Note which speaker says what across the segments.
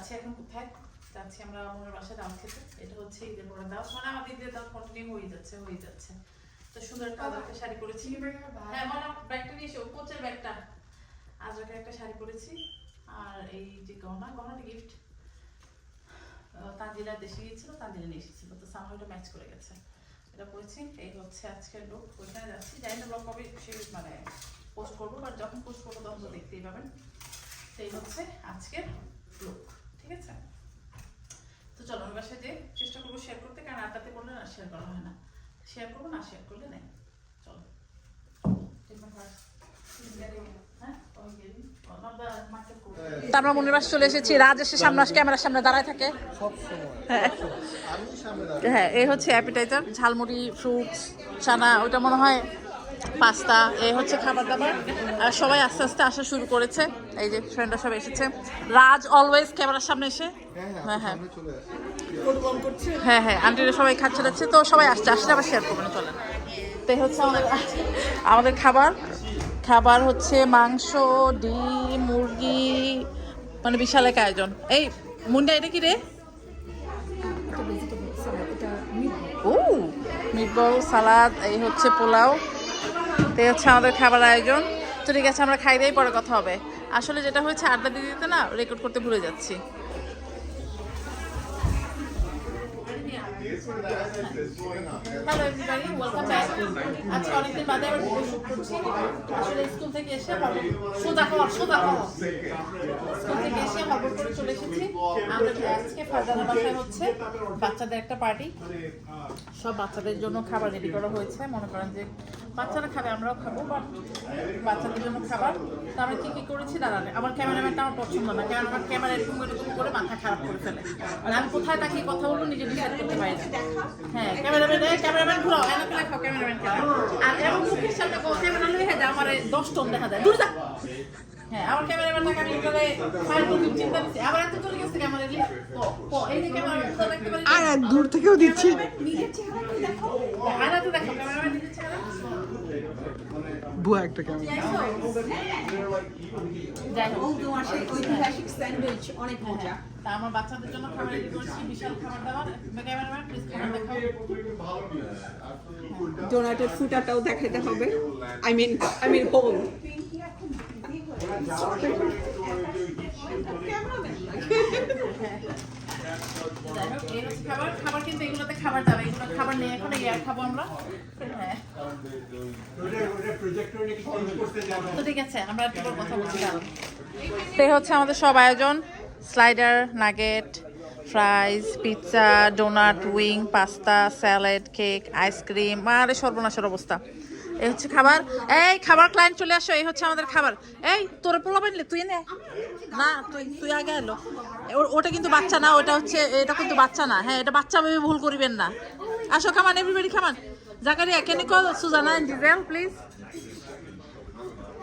Speaker 1: যাচ্ছি এখন কোথায় যাচ্ছি আমরা আমার বাসায় দাওয়াত খেতে। এটা হচ্ছে ঈদের পরে দাওয়াত, মানে আমাদের ঈদের দাওয়াত কন্টিনিউ হয়ে যাচ্ছে। তো সুন্দর একটা আজরাকের শাড়ি পরেছি। হ্যাঁ মানে ব্যাগটা নিয়ে এসে কোচের ব্যাগটা, আজরাকের একটা শাড়ি পরেছি। আর এই যে গহনাটা গিফট তানজিলা দেশে গিয়েছিল, তানজিলা নিয়ে এসেছিল, তো সামহাও এটা ম্যাচ করে গেছে, এটা পরেছি। এই হচ্ছে আজকের লুক। ওইখানে যাচ্ছি, জানি না ব্লগ কবে সে মানে পোস্ট করবো, বাট যখন পোস্ট করবো তখন তো দেখতেই পাবেন। তো এই হচ্ছে আজকের লুক, ঠিক আছে। তো চলো আমার বাসায় যে চেষ্টা করবো শেয়ার করতে, কারণ আড্ডাতে করলে না শেয়ার করা হয় না, শেয়ার করবো না শেয়ার করলে নেই। চলো
Speaker 2: আমরা মনির বাসা চলে এসেছি। রাজ এসে সামনে ক্যামেরার সামনে দাঁড়ায় থাকে। হ্যাঁ, এই হচ্ছে অ্যাপিটাইজার, ঝালমুড়ি, ফ্রুটস, চানা, ওটা মনে হয় পাস্তা। এই হচ্ছে খাবার দাবার। আর সবাই আস্তে আস্তে আসা শুরু করেছে। এই যে ফ্রেন্ডরা সব এসেছে। রাজ অলওয়েজ ক্যামেরার সামনে এসে হ্যাঁ আন্টিরা সবাই খাচ্ছে যাচ্ছে, তো সবাই আসছে, আসলে আবার শেয়ার করবেন, চলেন। তো এই হচ্ছে আমাদের খাবার হচ্ছে মাংস, ডিম, মুরগি, মানে বিশাল এক আয়োজন। এই মুন্ডা এটা কি রে? ও মিটবল, সালাদ, এই হচ্ছে পোলাও। তো এই হচ্ছে আমাদের খাবার আয়োজন। তো ঠিক আছে, আমরা খাই দিয়েই পরে কথা হবে। আসলে যেটা হয়েছে আড্ডা দিয়ে দিতে না রেকর্ড করতে ভুলে যাচ্ছি। Hello everybody, welcome back. আজকে অনেকদিন বাদে আবার ভিডিও শুট করছি। আসলে স্কুল থেকে এসে সোজা খাওয়া স্কুল থেকে এসে হবর করে চলে এসেছি। আমাদের আজকে ফারজানার বাসায় হচ্ছে বাচ্চাদের একটা পার্টি, সব বাচ্চাদের জন্য খাবার রেডি করা হয়েছে। মনে করেন যে বাচ্চারা খাবে, আমরাও খাবো, বাট বাচ্চাদের জন্য খাবার। তো আমরা কি করেছি দাঁড়ান, আমার ক্যামেরাম্যানটা আমার পছন্দ না, ক্যামেরাম্যান ক্যামেরা এরকম করে মাথা খারাপ করে ফেলে। আমি কোথায় তাকিয়ে কথা বলবো নিজে ডিসাইড করতে পারি না। হ্যাঁ ক্যামেরাম্যান ঘুরাও, এনাকে দেখাও ক্যামেরাম্যান। আর এমন মুখের সামনে ক্যামেরা লয়ে যায় আমার 10 টন দেখা যায়, দূর যা। হ্যাঁ আমার ক্যামেরাম্যানটাকে আমি করে ফাইল করতে চিন্তা করছি, আবার এত চলে গেছে ক্যামেরা এই যে ক্যামেরাম্যান তো দেখতে পারি, আর দূর থেকেও দিচ্ছি।
Speaker 1: নিজের চেহারা কি দেখো, আয়নাতে দেখো ক্যামেরাম্যান নিজের চেহারা।
Speaker 2: বুয়া একটা ক্যামেরা।
Speaker 1: অনেক মজা। তা আমার বাচ্চাদের জন্য খাবার রেডি করেছি, বিশাল খাবার দাবার। ক্যামেরাম্যান প্লিজ খাবার দেখাও।
Speaker 3: ডোনাটের ফুটাটাও দেখাতে হবে। I mean hole.
Speaker 1: খাবার কিন্তু এগুলোতে খাবার যাবে, এগুলো খাবার নেই এখন, এয়ার খাবো আমরা। হ্যাঁ তো ঠিক আছে, আমরা একটু কথা বলছি। তো হচ্ছে আমাদের সব আয়োজন, slider, nugget, fries, pizza, donut, wing, pasta, salad, cake, ice cream. আরে সর্বনাশের অবস্থা। এই হচ্ছে খাবার। এই খাবার ক্লায়েন্ট চলে আসো। এই হচ্ছে আমাদের খাবার। এই তোরে পোলা বানলে তুই নে না, তুই আগে এলো। ওটা কিন্তু বাচ্চা না, ওটা হচ্ছে, এটা কিন্তু বাচ্চা না। হ্যাঁ এটা বাচ্চা ভেবে ভুল করিবেন না। আসো, come on everybody come on. Zakaria can you call Susanna and Diesel please.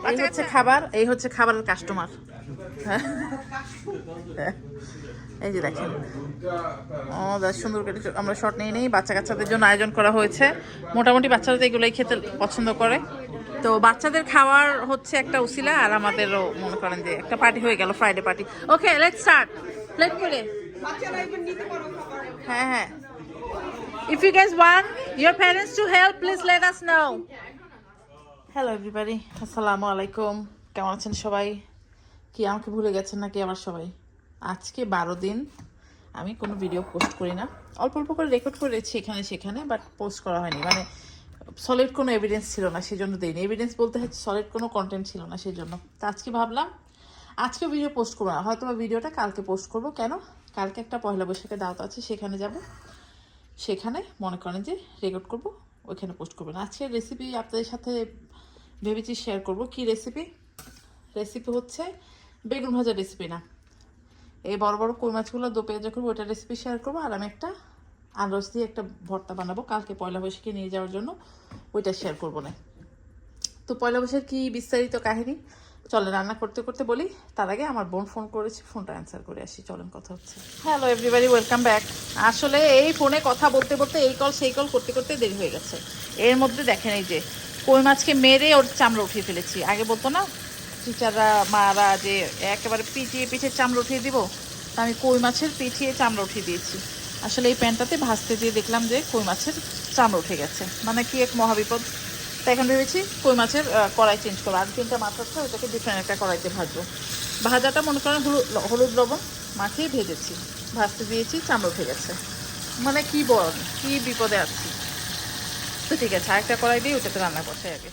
Speaker 1: এই হচ্ছে খাবার, এই হচ্ছে খাবারের কাস্টমার। হ্যাঁ এই যে দেখেন, সুন্দর করে আমরা শর্ট নিয়ে নেই। বাচ্চা কাচ্চাদের জন্য আয়োজন করা হয়েছে। মোটামুটি বাচ্চারা তো এগুলোই খেতে পছন্দ করে। তো বাচ্চাদের খাওয়ার হচ্ছে একটা উসিলা, আর আমাদেরও মনে করেন যে একটা পার্টি হয়ে গেল, Friday party. Okay let's start. Plate করে হ্যাঁ if you guys want your parents to help, please let us know. Hello everybody, আসসালামু আলাইকুম। কেমন আছেন সবাই? কি আমাকে ভুলে গেছেন নাকি আবার সবাই? আজকে 12 দিন আমি কোনো ভিডিও পোস্ট করি না, অল্প অল্প করে রেকর্ড করেছি এখানে সেখানে, বাট পোস্ট করা হয়নি। মানে সলিড কোনো এভিডেন্স ছিল না, সেই জন্য দিইনি। এভিডেন্স বলতে হচ্ছে সলিড কোনো কন্টেন্ট ছিল না, সেই জন্য। তো আজকে ভাবলাম আজকে ভিডিও পোস্ট করবো না, হয়তো ভিডিওটা কালকে পোস্ট করবো। কেন? কালকে একটা পয়লা বৈশাখের দাওয়াত আছে, সেখানে যাব, সেখানে মনে করেন যে রেকর্ড করবো, ওইখানে পোস্ট করবো না। আজকে রেসিপি আপনাদের সাথে ভেবেছি শেয়ার করব। কি রেসিপি হচ্ছে বেগুন ভাজার রেসিপি না, এই বড় বড় কই মাছগুলো দো পেঁয়াজা করবো, ওইটা রেসিপি শেয়ার করবো। আর আমি একটা আনারস দিয়ে একটা ভর্তা বানাবো কালকে পয়লা বৈশাখে নিয়ে যাওয়ার জন্য, ওইটা শেয়ার করবো না। তো পয়লা বৈশাখ কি বিস্তারিত কাহিনী চলে রান্না করতে করতে বলি। তার আগে আমার বোন ফোন করেছে, ফোনটা অ্যান্সার করে আসি, চলেন কথা হচ্ছে। Hello everybody, welcome back. আসলে এই ফোনে কথা বলতে বলতে এই কল সেই কল করতে করতে দেরি হয়ে গেছে। এর মধ্যে দেখেন এই যে কই মাছকে মেরে ওর চামড়া উঠিয়ে ফেলেছি। আগে বলতো না টিচাররা, মারা, যে একেবারে পিটিয়ে পিঠের চামড়া উঠিয়ে দিব, তা আমি কই মাছের পিঠিয়ে চামড়া উঠিয়ে দিয়েছি। আসলে এই প্যানটাতে ভাজতে দিয়ে দেখলাম যে কই মাছের চামড়া উঠে গেছে, মানে কি এক মহাবিপদ। তাই এখন ভেবেছি কই মাছের কড়াই চেঞ্জ করবো। আর 3টা মাছ হচ্ছে, ওটাকে ডিফারেন্ট একটা কড়াইতে ভাজবো। ভাজাটা মনে করেন হলুদ লবণ মাখিয়ে ভেজেছি, ভাজতে দিয়েছি, চামড়া উঠে গেছে, মানে কি বল, কি বিপদে আছি। তো ঠিক আছে, আরেকটা কড়াই দিয়ে ওটাতে রান্না করছে আগে।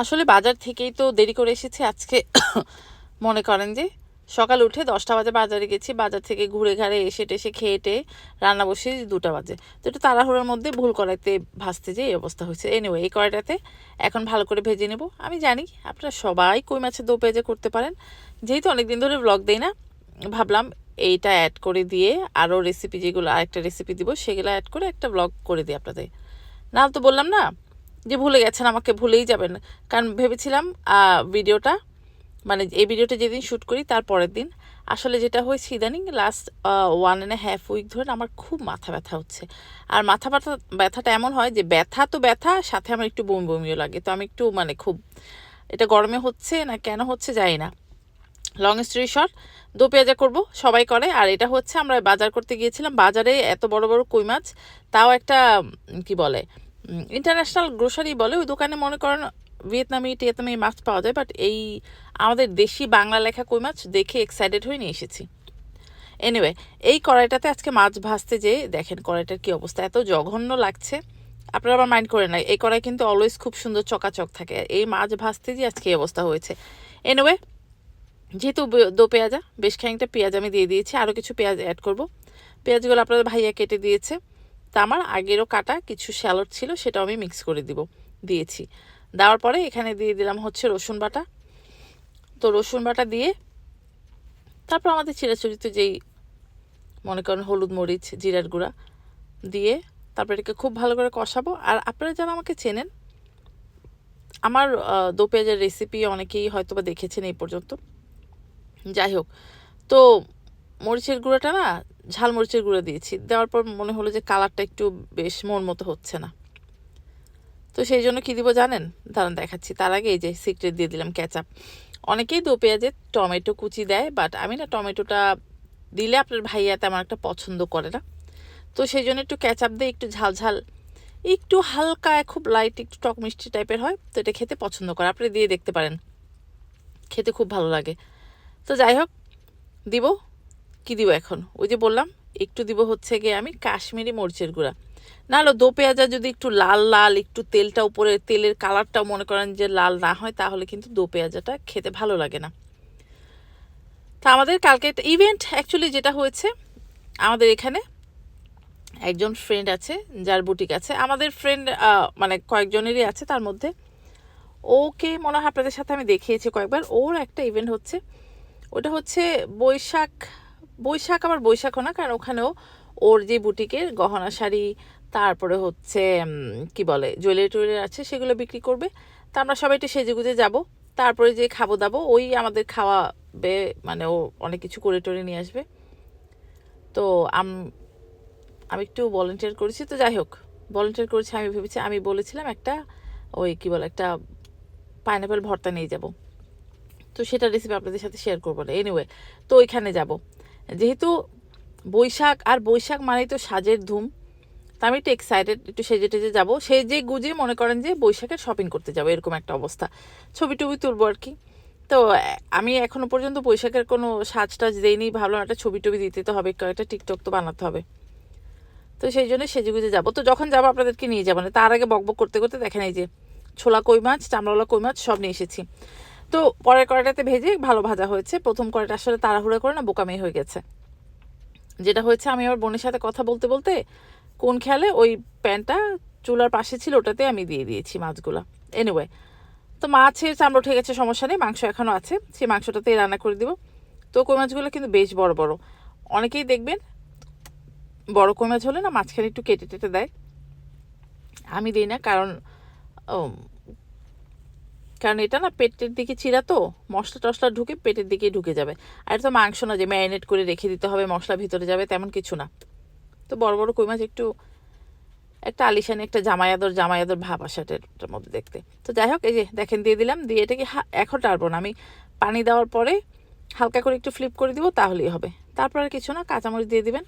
Speaker 1: আসলে বাজার থেকেই তো দেরি করে এসেছি আজকে। মনে করেন যে সকাল উঠে 10টা বাজে বাজারে গেছি, বাজার থেকে ঘুরে ঘাড়ে এসে টেসে খেয়ে টেয়ে রান্না বসে 2টা বাজে। তো একটু তাড়াহুড়োর মধ্যে ভুল কড়াইতে ভাজতে যে এই অবস্থা হয়েছে। এনিওয়ে, এই কড়াইটাতে এখন ভালো করে ভেজে নেব। আমি জানি আপনারা সবাই কই মাছের দো পেঁয়াজে করতে পারেন, যেহেতু অনেকদিন ধরে ব্লগ দেই না, ভাবলাম এইটা অ্যাড করে দিয়ে আরও রেসিপি যেগুলো আরেকটা রেসিপি দিব সেগুলো অ্যাড করে একটা ব্লগ করে দিই আপনাদের। না তো বললাম না যে ভুলে গেছেন, আমাকে ভুলেই যাবেন। কারণ ভেবেছিলাম ভিডিওটা, মানে এই ভিডিওটা যেদিন শ্যুট করি তার পরের দিন। আসলে যেটা হয়েছে ইদানিং লাস্ট 1.5 উইক ধরে আমার খুব মাথা ব্যথা হচ্ছে। আর মাথা ব্যথাটা এমন হয় যে ব্যথা তো ব্যথা, সাথে আমার একটু বমি বমিও লাগে। তো আমি একটু মানে খুব, এটা গরমে হচ্ছে না কেন হচ্ছে জানি না। লং স্টোরি শর্ট, দো পেঁয়াজা করবো, সবাই করে। আর এটা হচ্ছে আমরা বাজার করতে গিয়েছিলাম, বাজারে এত বড় বড় কই মাছ, তাও একটা কি বলে ইন্টারন্যাশনাল গ্রোসারি বলে, ওই দোকানে মনে করেন টিয়েতনামি মাছ পাওয়া যায়, বাট এই আমাদের দেশি বাংলা লেখা কই মাছ দেখে এক্সাইটেড হয়ে নিয়ে এসেছি। এনিওয়ে, এই কড়াইটাতে আজকে মাছ ভাজতে যেয়ে দেখেন কড়াইটার কি অবস্থা, এত জঘন্য লাগছে। আপনারা আবার মাইন্ড করে না, এই কড়াই কিন্তু অলওয়েজ খুব সুন্দর চকাচক থাকে। এই মাছ ভাজতে যে আজকে এই অবস্থা হয়েছে। এনিওয়ে, যেহেতু দো পেঁয়াজা, বেশ খানিকটা পেঁয়াজ আমি দিয়ে দিয়েছি, আরও কিছু পেঁয়াজ অ্যাড করব। পেঁয়াজগুলো আপনাদের ভাইয়া কেটে দিয়েছে, তা আমার আগেরও কাটা কিছু শ্যালট ছিল, সেটাও আমি মিক্স করে দিয়েছি। দেওয়ার পরে এখানে দিয়ে দিলাম হচ্ছে রসুন বাটা। তো রসুন বাটা দিয়ে তারপর আমাদের চিরাচরিত যেই মনে করেন হলুদ মরিচ জিরার গুঁড়া দিয়ে তারপর এটাকে খুব ভালো করে কষাবো। আর আপনারা যারা আমাকে চেনেন, আমার দো পেঁয়াজের রেসিপি অনেকেই হয়তো বা দেখেছেন এই পর্যন্ত। যাই হোক, তো মরিচের গুঁড়োটা না, ঝাল মরিচের গুঁড়ো দিয়েছি, দেওয়ার পর মনে হলো যে কালারটা একটু বেশ মন মতো হচ্ছে না। তো সেই জন্য কী দিব জানেন, দাঁড়ান দেখাচ্ছি। তার আগে এই যে সিক্রেট দিয়ে দিলাম কেচাপ। অনেকেই দো পেঁয়াজে টমেটো কুচি দেয়, বাট আমি না টমেটোটা দিলে আপনার ভাইয়া তেমন একটা পছন্দ করে না। তো সেই জন্য একটু কেচাপ দিয়ে একটু ঝাল ঝাল, একটু হালকা, খুব লাইট, একটু টক মিষ্টি টাইপের হয়, তো এটা খেতে পছন্দ করে। আপনি দিয়ে দেখতে পারেন, খেতে খুব ভালো লাগে। তো যাই হোক, দিব কি দিব এখন, ওই যে বললাম একটু দিব হচ্ছে গিয়ে আমি কাশ্মীরি মরিচের গুঁড়া। না হলে দো পেঁয়াজা যদি একটু লাল লাল, একটু তেলটা উপরে, তেলের কালারটাও মনে করেন যে লাল না হয়, তাহলে কিন্তু দো পেঁয়াজাটা খেতে ভালো লাগে না। তা আমাদের কালকে একটা ইভেন্ট অ্যাকচুয়ালি যেটা হয়েছে, আমাদের এখানে একজন ফ্রেন্ড আছে যার বুটিক আছে, আমাদের ফ্রেন্ড মানে কয়েকজনেরই আছে, তার মধ্যে ওকে মনে হয় আপনাদের সাথে আমি দেখিয়েছি কয়েকবার। ওর একটা ইভেন্ট হচ্ছে, ওটা হচ্ছে বৈশাখ আবার বৈশাখও না, কারণ ওখানেও ওর যে বুটিকের গহনা শাড়ি, তারপরে হচ্ছে কি বলে জুয়েলারি টুয়েলারি আছে, সেগুলো বিক্রি করবে। তা আমরা সবাই একটু সেজেগুজে যাব, তারপরে যে খাবো দাবো, ওই আমাদের খাওয়াবে, মানে ও অনেক কিছু করে টরে নিয়ে আসবে। তো আমি একটু ভলেন্টিয়ার করেছি। তো যাই হোক, ভলেন্টিয়ার করেছি, আমি ভেবেছি, আমি বলেছিলাম একটা ওই কি বলে একটা পাইনাপেল ভর্তা নিয়ে যাব, তো সেটা রেসিপি আপনাদের সাথে শেয়ার করবো না। এনিওয়ে, তো ওইখানে যাব, যেহেতু বৈশাখ, আর বৈশাখ মানেই তো সাজের ধুম। তা আমি একটু এক্সাইটেড, একটু সেজে টেজে যাবো, সেজে গুজে মনে করেন যে বৈশাখের শপিং করতে যাবো, এরকম একটা অবস্থা। ছবি টবি তুলবো আর কি। তো আমি এখনো পর্যন্ত বৈশাখের কোনো সাজ টাজ দেইনি, ভাবলাম একটা ছবি টবি দিতে তো হবে, একটা টিকটক তো বানাতে হবে। তো সেই জন্য সেজে গুজে যাবো। তো যখন যাবো আপনাদেরকে নিয়ে যাবো না, তার আগে বকবক করতে করতে দেখেন এই যে ছোলা কই মাছ, চামড়াওয়ালা কই মাছ সব নিয়ে এসেছি। তো পরের কড়াইটাতে ভেজে ভালো ভাজা হয়েছে। প্রথম কড়াইটা আসলে তাড়াহুড়া করে না বোকামি হয়ে গেছে। যেটা হয়েছে, আমি আমার বোনের সাথে কথা বলতে বলতে কোন খেয়ালে ওই প্যানটা চুলার পাশে ছিল, ওটাতে আমি দিয়ে দিয়েছি মাছগুলো। এনিওয়ে, তো মাছের চামড়া উঠে গেছে, সমস্যা নেই, মাংস এখনও আছে, সেই মাংসটাতেই রান্না করে দিব। তো কই মাছগুলো কিন্তু বেশ বড় বড়, অনেকেই দেখবেন বড় কই মাছ হলে না মাঝখানে একটু কেটে টেটে দেয়, আমি দিই না। কারণ এটা না পেটের দিকে চিরা, তো মশলা টশলা ঢুকে পেটের দিকেই ঢুকে যাবে। আর এটা তো মাংস না যে ম্যারিনেট করে রেখে দিতে হবে, মশলা ভিতরে যাবে, তেমন কিছু না। তো বড় বড় কই মাছ একটু একটা আলিশানি, একটা জামায়াদর ভাব আসে এটার মধ্যে দেখতে। তো যাই হোক, এই যে দেখেন দিয়ে দিলাম, দিয়ে এটাকে এখন টারবো না, আমি পানি দেওয়ার পরে হালকা করে একটু ফ্লিপ করে দিব, তাহলেই হবে। তারপর আর কিছু না, কাঁচামরিচ দিয়ে দিবেন।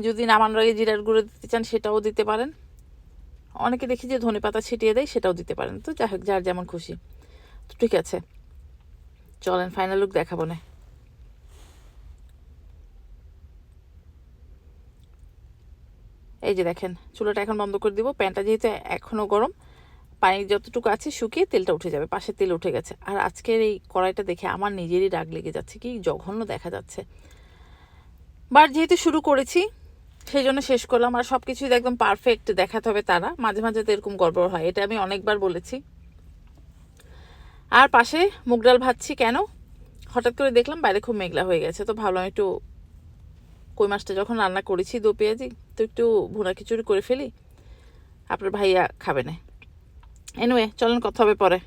Speaker 1: যদি নামানোর আগে জিরার গুঁড়ো দিতে চান সেটাও দিতে পারেন। অনেকে দেখি যে ধনেপাতা ছিটিয়ে দেয়, সেটাও দিতে পারেন। তো যাই হোক, যার যেমন খুশি। তো ঠিক আছে, চলেন ফাইনাল লুক দেখাবো না। এই যে দেখেন, চুলাটা এখন বন্ধ করে দিব। প্যানটা যেহেতু এখনও গরম, পানি যতটুকু আছে শুকিয়ে তেলটা উঠে যাবে। পাশে তেল উঠে গেছে। আর আজকের এই কড়াইটা দেখে আমার নিজেরই রাগ লেগে যাচ্ছে, কি জঘন্য দেখা যাচ্ছে। বাট যেহেতু শুরু করেছি সেই জন্য শেষ করলাম। আর সব কিছুই একদম পারফেক্ট দেখাতে হবে তারা, মাঝে মাঝে তো এরকম গড়বড় হয়, এটা আমি অনেকবার বলেছি। আর পাশে মুগ ডাল ভাজছি। কেন, হঠাৎ করে দেখলাম বাইরে খুব মেঘলা হয়ে গেছে, তো ভাবলাম একটু কই মাছটা যখন রান্না করেছি দো পেঁয়াজি, তো একটু ভুনা খিচুড়ি করে ফেলি, আপনার ভাইয়া খাবে না। এনিওয়ে, চলেন কথা হবে পরে।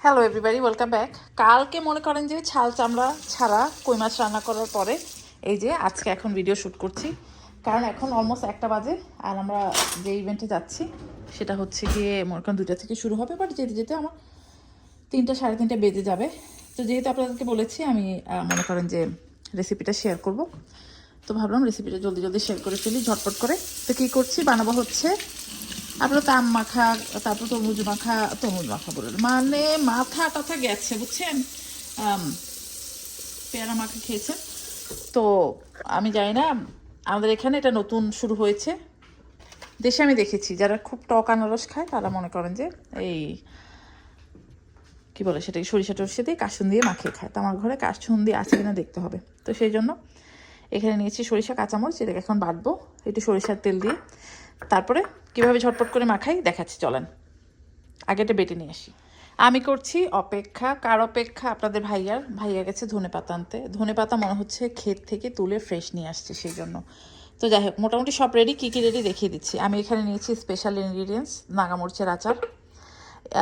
Speaker 1: Hello everybody, welcome back. কালকে মনে করেন যে ছাল চামড়া ছাড়া কই মাছ রান্না করার পরে এই যে আজকে এখন ভিডিও শ্যুট করছি, কারণ এখন অলমোস্ট 1টা বাজে। আর আমরা যে ইভেন্টে যাচ্ছি সেটা হচ্ছে গিয়ে মনে করেন 2টা থেকে শুরু হবে, বাট যেতে যেতে আমার 3টা সাড়ে 3টা বেজে যাবে। তো যেহেতু আপনাদেরকে বলেছি আমি মনে করেন যে রেসিপিটা শেয়ার করব, তো ভাবলাম রেসিপিটা জলদি জলদি শেয়ার করে ফেলি ঝটপট করে। তো কী করছি, বানাবো হচ্ছে আপনার তো আম মাখা, তারপর তরমুজ মাখা বলে মানে মাথা টাথা গেছে বুঝছেন, পেয়ারা মাখা খেয়েছেন। তো আমি জানি না, আমাদের এখানে এটা নতুন শুরু হয়েছে। দেশে আমি দেখেছি যারা খুব টক আনারস খায় তারা মনে করেন যে এই কী বলে সেটাকে সরিষা টরিষা দিয়ে কাসুন দিয়ে মাখিয়ে খায়। তো আমার ঘরে কাসুন দিয়ে আছে কিনা দেখতে হবে। তো সেই জন্য এখানে নিয়েছি সরিষা কাঁচামরিচ, এটাকে এখন বাটবো একটু সরিষার তেল দিয়ে। তারপরে কিভাবে ঝটপট করে মাখাই দেখাচ্ছি, চলেন আগে এটা বেটে নিয়ে আসি। আমি করছি অপেক্ষা, কার অপেক্ষা, আপনাদের ভাইয়া গেছে ধনেপাতা আনতে। ধনেপাতা মনে হচ্ছে ক্ষেত থেকে তুলে ফ্রেশ নিয়ে আসছে, সেই জন্য। তো যাই হোক, মোটামুটি সব রেডি, কী কী রেডি দেখিয়ে দিচ্ছি। আমি এখানে নিয়েছি স্পেশাল ইনগ্রিডিয়েন্টস, নাগামরিচের আচার।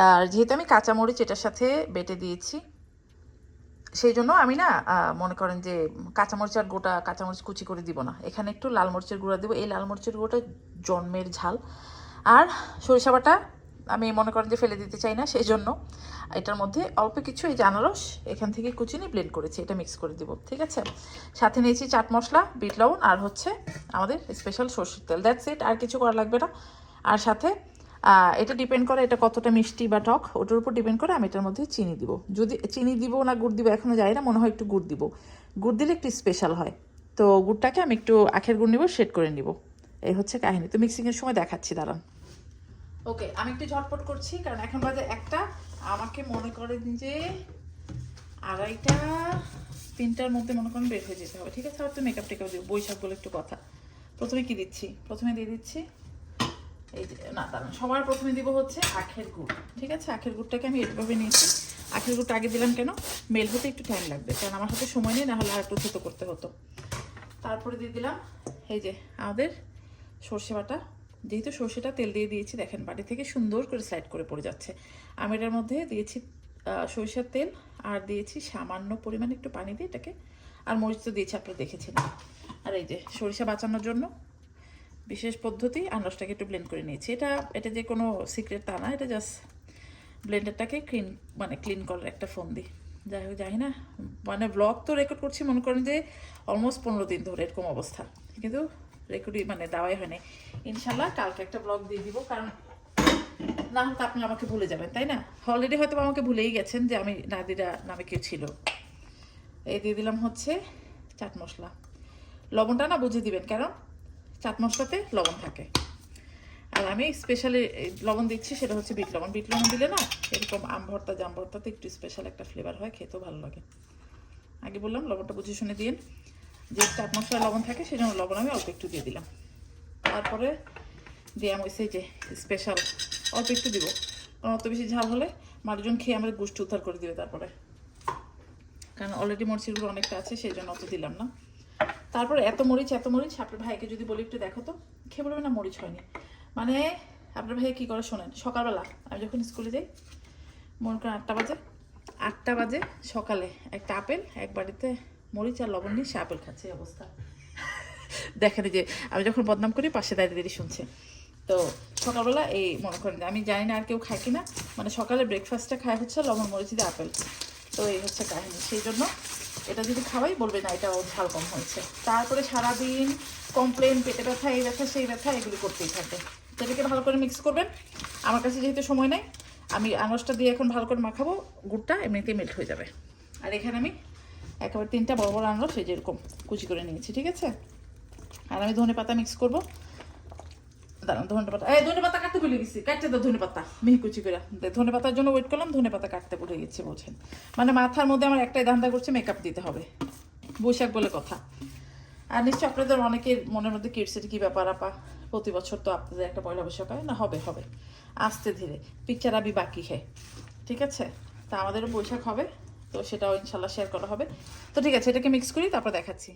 Speaker 1: আর যেহেতু আমি কাঁচামরিচ এটার সাথে বেটে দিয়েছি, সেই জন্য আমি না মনে করেন যে কাঁচামরিচ আর গোটা কাঁচামরিচ কুচি করে দিব না, এখানে একটু লাল মরিচের গুঁড়া দেবো। এই লাল মরিচের গুঁড়োটা জন্মের ঝাল। আর সরিষা বাটা আমি মনে করেন যে ফেলে দিতে চাই না, সেই জন্য এটার মধ্যে অল্প কিছু এই যে আনারস এখান থেকে কুচি নিয়ে ব্লেন্ড করেছি, এটা মিক্স করে দিব, ঠিক আছে। সাথে নিয়েছি চাট মশলা, বিট লবণ, আর হচ্ছে আমাদের স্পেশাল সরষের তেল, দ্যাটস ইট, আর কিছু করা লাগবে না। আর সাথে এটা ডিপেন্ড করে এটা কতটা মিষ্টি বা টক, ওটার উপর ডিপেন্ড করে আমি এটার মধ্যে চিনি দিব। যদি চিনি দিব না গুড় দিব এখনও যাই না, মনে হয় একটু গুড় দিব। গুড় দিলে একটু স্পেশাল হয়। তো গুড়টাকে আমি একটু আখের গুড় নিব, শেড করে নিব। এই হচ্ছে কাহিনী। তো মিক্সিংয়ের সময় দেখাচ্ছি, দাঁড়ান। ওকে, আমি একটু ঝটপট করছি কারণ এখন বাজে 1টা, আমাকে মনে করেন যে 2:30 3টার মধ্যে মনে করেন বের হয়ে যেতে হবে, ঠিক আছে। আর তো মেকআপ টেকআপ দিব, বৈশাখ বলে একটু কথা। প্রথমে কি দিচ্ছি, প্রথমে দিয়ে দিচ্ছি এই যে, না দাঁড়ান, সবার প্রথমে দিব হচ্ছে আখের গুড়, ঠিক আছে। আখের গুড়টাকে আমি এইভাবে নিয়েছি। আখের গুড়টা আগে দিলাম কেন, মেল হতে একটু টাইম লাগবে, কারণ আমার হাতে সময় নেই, না হলে আর একটু থুতো করতে হতো। তারপরে দিয়ে দিলাম এই যে আমাদের সর্ষে বাটা। যেহেতু সর্ষেটা তেল দিয়ে দিয়েছি, দেখেন বাটি থেকে সুন্দর করে স্লাইড করে পড়ে যাচ্ছে। আমি এটার মধ্যে দিয়েছি সরিষার তেল, আর দিয়েছি সামান্য পরিমাণে একটু পানি দিয়ে এটাকে, আর মরিচ তো দিয়েছি আপনারা দেখেছিলেন। আর এই যে সরিষা বাঁচানোর জন্য বিশেষ পদ্ধতি, আনারসটাকে একটু ব্লেন্ড করে নিয়েছি। এটা যে কোনো সিক্রেট তা না, এটা জাস্ট ব্লেন্ডারটাকে ক্লিন করার একটা ফোন দিই। যাই হোক, যাই না, মানে ব্লগ তো রেকর্ড করছি মনে করেন যে অলমোস্ট 15 দিন ধরে এরকম অবস্থা, কিন্তু রেকর্ডই দেওয়াই হয় না। ইনশাল্লাহ কালকে একটা ব্লগ দিয়ে দিব, কারণ না হলে তো আপনি আমাকে ভুলে যাবেন, তাই না। অলরেডি হয়তো আমাকে ভুলেই গেছেন যে আমি নাদিরা নামে কেউ ছিল। এই দিয়ে দিলাম হচ্ছে চাট মশলা। লবণটা না বুঝে দিবেন, কারণ চাট মশলাতে লবণ থাকে। আর আমি স্পেশালি লবণ দিচ্ছি, সেটা হচ্ছে বিট লবণ। বিট লবণ দিলে না এরকম আম ভর্তা জাম ভর্তাতে একটু স্পেশাল একটা ফ্লেভার হয়, খেতেও ভালো লাগে। আগে বললাম লবণটা বুঝে শুনে দিন, যে চাট মশলা লবণ থাকে সেই জন্য লবণ আমি অল্প একটু দিয়ে দিলাম। তারপরে দিয়ে আমি ওই যে স্পেশাল অল্প একটু দিব, কারণ অত বেশি ঝাল হলে মানুষজন খেয়ে আমাদের গোষ্ঠী উদ্ধার করে দিবে তারপরে, কারণ অলরেডি মরিচের গুঁড়ো অনেকটা আছে, সেই জন্য অত দিলাম না। তারপরে এত মরিচ আপনার ভাইকে যদি বলি একটু দেখো তো, খেয়ে বলবে না মরিচ হয়নি। মানে আপনার ভাই কী করে শোনেন, সকালবেলা আমি যখন স্কুলে যাই, মনে করেন 8টা বাজে সকালে একটা আপেল, এক বাড়িতে মরিচ আর লবণ নিয়ে সে আপেল খাচ্ছে, এই অবস্থা। দেখেন যে আমি যখন বদনাম করি পাশে দাঁড়িয়ে শুনছে। তো সকালবেলা এই মনে করেন যে আমি জানি না আর কেউ খায় কিনা, মানে সকালে ব্রেকফাস্টটা খায় হচ্ছে লবণ মরিচ দিয়ে আপেল। তো এই হচ্ছে কাহিনী, সেই জন্য এটা যদি খাওয়াই বলবে না এটা ঝাল কম হয়েছে। তারপরে সারাদিন কমপ্লেন, পেটে ব্যথা, এই ব্যথা সেই ব্যথা, এগুলি করতেই থাকবে। এটাকে ভালো করে মিক্স করবেন। আমার কাছে যেহেতু সময় নেই, আমি আনারসটা দিয়ে এখন ভালো করে মাখাবো, গুড়টা এমনিতেই মেল্ট হয়ে যাবে। আর এখানে আমি একেবারে 3টা বড় বড় আনারস এই যেরকম কুচি করে নিয়েছি, ঠিক আছে। আর আমি ধনে পাতা মিক্স করবো। দাঁড়ান, ধনে পাতা কাটতে ভুলে গেছি, কাটতে দাও ধনে পাতা মিহি কুচি করে। ধনে পাতার জন্য ওয়েট করলাম, ধনে পাতা কাটতে ভুলে গেছি, বোঝেন। মানে মাথার মধ্যে আমার একটাই ধান্দা করছে, মেকআপ দিতে হবে, বৈশাখ বলে কথা। আর নিশ্চয় আপনাদের অনেকের মনের মধ্যে কিডসের কী ব্যাপার আপা, প্রতি বছর তো আপনাদের একটা পয়লা বৈশাখ হয় না? হবে হবে, আস্তে ধীরে, পিকচার আবি বাকি হ্যাঁ, ঠিক আছে। তা আমাদেরও বৈশাখ হবে, তো সেটাও ইনশাল্লাহ শেয়ার করা হবে। তো ঠিক আছে, এটাকে মিক্স করি, তারপর দেখাচ্ছি।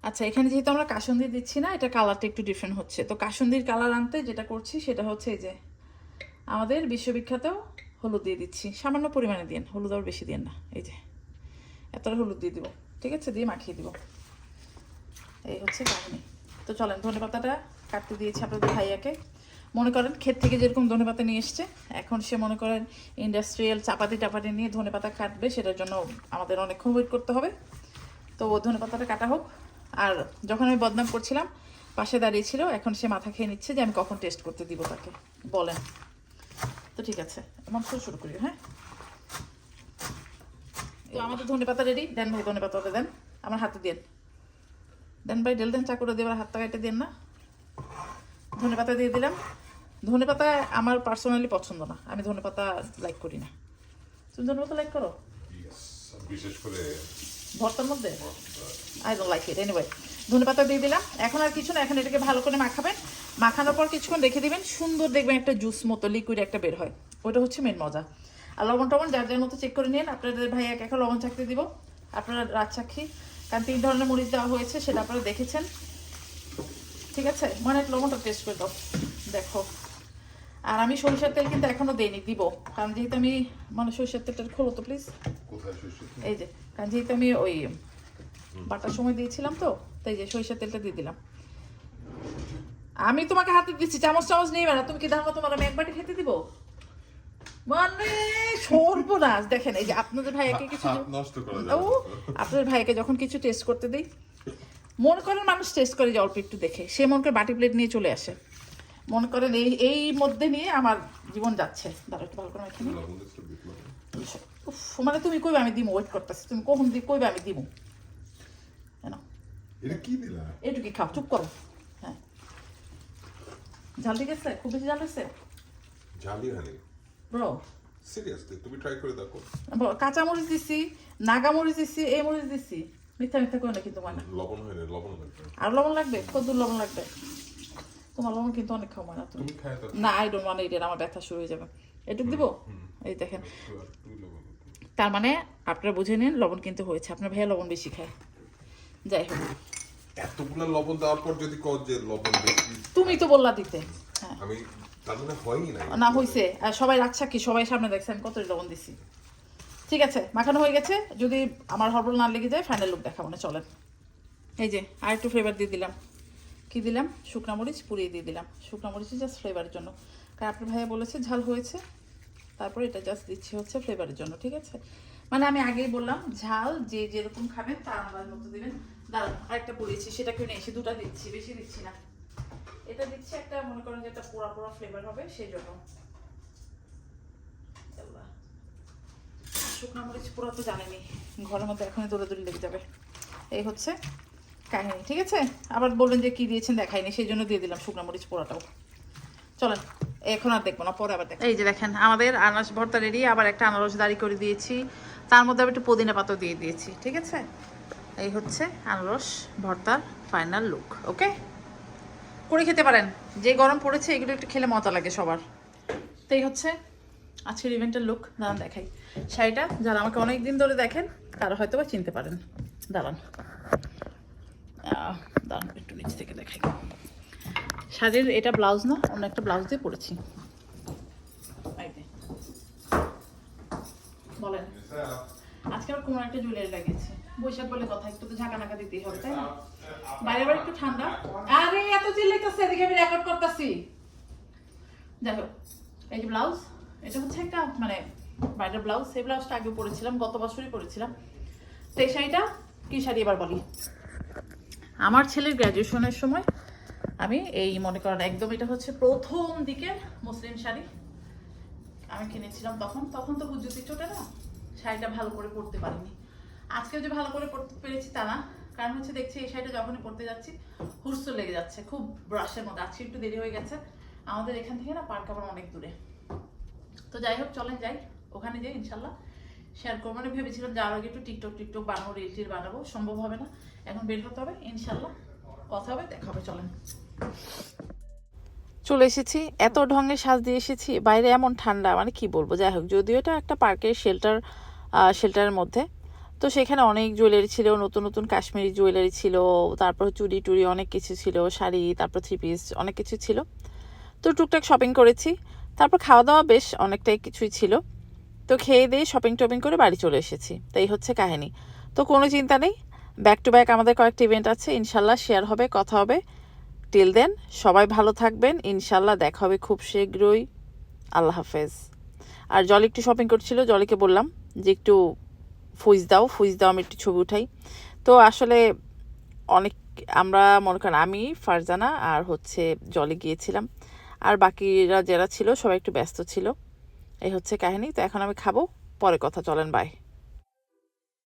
Speaker 1: আচ্ছা, এখানে যেহেতু আমরা কাসুন্দি দিচ্ছি না, এটা কালারটা একটু ডিফারেন্ট হচ্ছে। তো কাসুন্দির কালার আনতে যেটা করছি সেটা হচ্ছে এই যে আমাদের বিশ্ববিখ্যাত হলুদ দিয়ে দিচ্ছি, সামান্য পরিমাণে দিন, হলুদ আর বেশি দিন না, এই যে এতটা হলুদ দিয়ে দিব, ঠিক আছে, দিয়ে মাখিয়ে দিব। এই হচ্ছে কাহিনী। তো চলেন, ধনে পাতাটা কাটতে দিয়েছি আপনাদের ভাইয়াকে। মনে করেন ক্ষেত থেকে যেরকম ধনে পাতা নিয়ে এসছে, এখন সে মনে করেন ইন্ডাস্ট্রিয়াল চাপাতি টাপাতি নিয়ে ধনে পাতা কাটবে, সেটার জন্য আমাদের অনেকক্ষণ ওয়েট করতে হবে। তো ধনে পাতাটা কাটা হোক। আর যখন আমি বদনাম করছিলাম, পাশে দাঁড়িয়েছিল, এখন সে মাথা খেয়ে নিচ্ছে যে আমি কখন টেস্ট করতে দিব তাকে, বলেন। তো ঠিক আছে, মাংস শুরু করি। হ্যাঁ, তো আমাদের ধনে পাতা রেডি। দেন ভাই, ধনে পাতাটা দেন, আমার হাতে দেন, দেন ভাই, ডেল দেন, চাকুটা দিয়ে আমার হাতটা কেটে দেন না। ধনে পাতা দিয়ে দিলাম। ধনে পাতা আমার পার্সোনালি পছন্দ না, আমি ধনে পাতা লাইক করি না। তুমি ধনে পাতা লাইক করো?
Speaker 4: বিশেষ করে
Speaker 1: ভর্তার মধ্যে I don't like it. Anyway, ধনে পাতা দিয়ে দিলাম। এখন আর কিছু না, এখন এটাকে ভালো করে মাখাবেন। মাখানোর পর কিছুক্ষণ রেখে দিবেন, সুন্দর দেখবেন একটা জুস মতো লিকুইড একটা বের হয়, ওইটা হচ্ছে মেন মজা। আর লবণ টবণ যার যার মতো চেক করে নিন। আপনাদের ভাই এক একটা লবণ চাকতে দিব, আপনারা রাজসাক্ষী, কারণ 3 ধরনের মরিচ দেওয়া হয়েছে, সেটা আপনারা দেখেছেন, ঠিক আছে। মানে লবণটা টেস্ট করে দাও, দেখো। আর আমি সরিষার তেল কিন্তু এখনো দেইনি, দিব, কারণ যেহেতু আমি মানে সরিষার তেলটা খোলো তো প্লিজ,
Speaker 4: কোথায় সরষে?
Speaker 1: এই যে, কারণ যেহেতু আমি ওই বাটার সময় দিয়েছিলাম, তো তাই যে সরিষার তেলটা দিয়ে দিলাম। আমি তোমাকে হাতে দিচ্ছি, চামচ চামচ নিয়ে বেড়া, তুমি কি ধারণা তোমার আমি এক বাটি খেতে দিব? মানে সর্বনাশ। দেখেন, এই যে আপনাদের ভাইয়াকে কিছু
Speaker 4: হাত নষ্ট করা
Speaker 1: ও
Speaker 4: যাবে না।
Speaker 1: আপনাদের ভাইয়াকে যখন কিছু টেস্ট করতে দিই, মনে করেন মানুষ টেস্ট করে যে অল্প একটু দেখে, সে মনে করে বাটি প্লেট নিয়ে চলে আসে, মনে করেন এই মধ্যে নিয়ে আমার জীবন যাচ্ছে। দাঁড়া একটু ভালো করে মেখে নিই।
Speaker 4: লবণ একটু দেখলাম।
Speaker 1: উফ, মানে তুমি কইবে আমি দিমু, ওয়েট করতেছি, তুমি কখন কইবে আমি দিমু। না,
Speaker 4: এটা কি দিলা?
Speaker 1: এটুকি খাও, চুপ করো। হ্যাঁ, ঝাল ঠিক আছে? খুব বেশি ঝাল হয়েছে
Speaker 4: ঝালি হানি।
Speaker 1: ব্রো?
Speaker 4: সিরিয়াসলি তুমি ট্রাই করে দেখো।
Speaker 1: কাঁচা মরিচ দিছি, নাগা মরিচ দিছি, এই মরিচ দিছি, মিথ্যা মিথ্যা করে না কিন্তু মানে।
Speaker 4: লবণ হয় না, লবণ লাগবে।
Speaker 1: আর লবণ লাগবে? কতদূর লবণ লাগবে? তোমার লবণ কিন্তু অনেক খাও না তুমি।
Speaker 4: তুমি খায় দেখো।
Speaker 1: না, আই ডোন্ট ওয়ান্ট ইট, আমার ব্যথা শুরু হয়ে যাবে। এটুক দিব? এই দেখেন,
Speaker 4: তুমি লবণ দাও।
Speaker 1: তার মানে আপনারা বুঝে নিন লবণ কিন্তু হয়েছে। আপনার ভাইয়া লবণ বেশি খায়, যাই হোক।
Speaker 4: এতগুলা লবণ দেওয়ার পর যদি কও যে লবণ বেশি,
Speaker 1: তুমি তো বললা দিতে। হ্যাঁ,
Speaker 4: আমি তার মানে হয়নি না।
Speaker 1: না হয়েছে। আর সবাই রাখছা কি, সবাই সামনে দেখছে আমি কতই লবণ দিছি। ঠিক আছে, মাখানো হয়ে গেছে। যদি আমার হরবল না লেগে যায়, ফাইনাল লুক দেখাবো না, চলেন। এই যে আর একটু ফ্লেভার দিয়ে দিলাম। কি দিলাম? শুকনা মরিচ পুড়িয়ে দিয়ে দিলাম। শুকনা মরিচই জাস্ট ফ্লেভারের জন্য, কারণ আপনার ভাইয়া বলেছে ঝাল হয়েছে, তারপরে এটা জাস্ট দিচ্ছি হচ্ছে ফ্লেভারের জন্য, ঠিক আছে। মানে আমি আগেই বললাম, ঝাল যে যেরকম খাবেন তার আন্দাজ মতো দিবেন। দাঁড়ান, আরেকটা পুড়িয়েছি, সেটা কেউ নেই, সে 2টা দিচ্ছি, বেশি দিচ্ছি না। এটা দিচ্ছি একটা, মনে করেন যে একটা পোড়া পোড়া ফ্লেভার হবে, সেই জন্য। শুকনো মরিচ পোড়া তো জানেনি, ঘরের মধ্যে এখনই দৌড়াদৌড়ি লেগে যাবে। এই হচ্ছে কাহিনী, ঠিক আছে। আবার বলবেন যে কি দিয়েছেন দেখাইনি, সেই জন্য দিয়ে দিলাম শুকনো মরিচ পোড়াটাও। চলেন, এখন আর দেখবো না, পরে আবার দেখো। এই যে দেখেন, আমাদের আনারস ভর্তা রেডি। আবার একটা আনারস দাঁড়ি করে দিয়েছি, তার মধ্যে আবার একটু পুদিনা পাতা দিয়ে দিয়েছি, ঠিক আছে। এই হচ্ছে আনারস ভর্তার ফাইনাল লুক। ওকে, করে খেতে পারেন, যে গরম পড়েছে এগুলো একটু খেলে মজা লাগে সবার। তো এই হচ্ছে আজকের ইভেন্টের লুক। দাঁড়ান দেখাই শাড়িটা, যারা আমাকে অনেক দিন ধরে দেখেন তারা হয়তো বা চিনতে পারেন। দাঁড়ান দাঁড়ান একটু নিচ থেকে দেখাই। শাড়ির এটা ব্লাউজ না, অন্য একটা ব্লাউজ দিয়ে পরেছি। বলেন, আজকে আবার কোনো একটা জুয়েলারি লাগিয়েছে, বৈশাখ বলে কথা, একটু তো ঝাঁকা নাকা দিতেই হবে, তাই না? বাইরে আবার একটু ঠান্ডা। আরে এত চিল্লাইতেছে, এদিকে আমি রেকর্ড করতেছি। যাই হোক, এই যে ব্লাউজ, এটা হচ্ছে একটা মানে বাইরের ব্লাউজ, সেই ব্লাউজটা আগে পরেছিলাম, গত বছরই পরেছিলাম। তো এই শাড়িটা কি শাড়ি এবার বলি। আমার ছেলের গ্র্যাজুয়েশনের সময় আমি এই মনে করেন একদম এটা হচ্ছে প্রথম দিকের মুসলিম শাড়ি আমি কিনেছিলাম। তখন তো হুজুতি চোটে না, শাড়িটা ভালো করে পরতে পারিনি। আজকেও যে ভালো করে পরতে পেরেছি তা না, কারণ হচ্ছে দেখছি এই শাড়িটা যখনই পরতে যাচ্ছি হুরসুল লেগে যাচ্ছে, খুব ব্রাশের মধ্যে। আজকে একটু দেরি হয়ে গেছে, আমাদের এখান থেকে না পার্ক আবার অনেক দূরে। তো যাই হোক, চলেন যাই, ওখানে যাই ইনশাল্লাহ শেয়ার করবো। মানে ভেবেছিলাম যাওয়ার আগে একটু টিকটক বানাবো, রিল বানাবো, সম্ভব হবে না, এখন বের হতে হবে ইনশাল্লাহ, কথা হবে, দেখা হবে। চলেন, চলে এসেছি, এত ঢঙে সাজ দিয়ে এসেছি, বাইরে এমন ঠান্ডা মানে কি বলবো। যাই হোক, যদিও এটা একটা পার্কের শেল্টারের মধ্যে, তো সেখানে অনেক জুয়েলারি ছিল, নতুন নতুন কাশ্মীরি জুয়েলারি ছিল, তারপর চুড়ি টুড়ি অনেক কিছু ছিল, শাড়ি, তারপর 3 পিস অনেক কিছু ছিল। তো টুকটাক শপিং করেছি, তারপর খাওয়া দাওয়া বেশ অনেকটাই কিছুই ছিল। তো খেয়ে দিয়ে শপিং টপিং করে বাড়ি চলে এসেছি। তো এই হচ্ছে কাহিনী। তো কোনো চিন্তা নেই, ব্যাক টু ব্যাক আমাদের কয়েকটা ইভেন্ট আছে, ইনশাল্লাহ শেয়ার হবে, কথা হবে। টিল দেন সবাই ভালো থাকবেন, ইনশাল্লাহ দেখা হবে খুব শীঘ্রই। আল্লাহ হাফেজ। আর জলি একটু শপিং করছিল, জলিকে বললাম যে একটু ফুইজ দাও, আমি একটু ছবি উঠাই। তো আসলে অনেক, আমরা মনে করেন আমি, ফারজানা আর হচ্ছে জলি গিয়েছিলাম, আর বাকিরা যারা ছিল সবাই একটু ব্যস্ত ছিল। এই হচ্ছে কাহিনী। তো এখন আমি খাবো, পরে কথা, চলেন, বাই।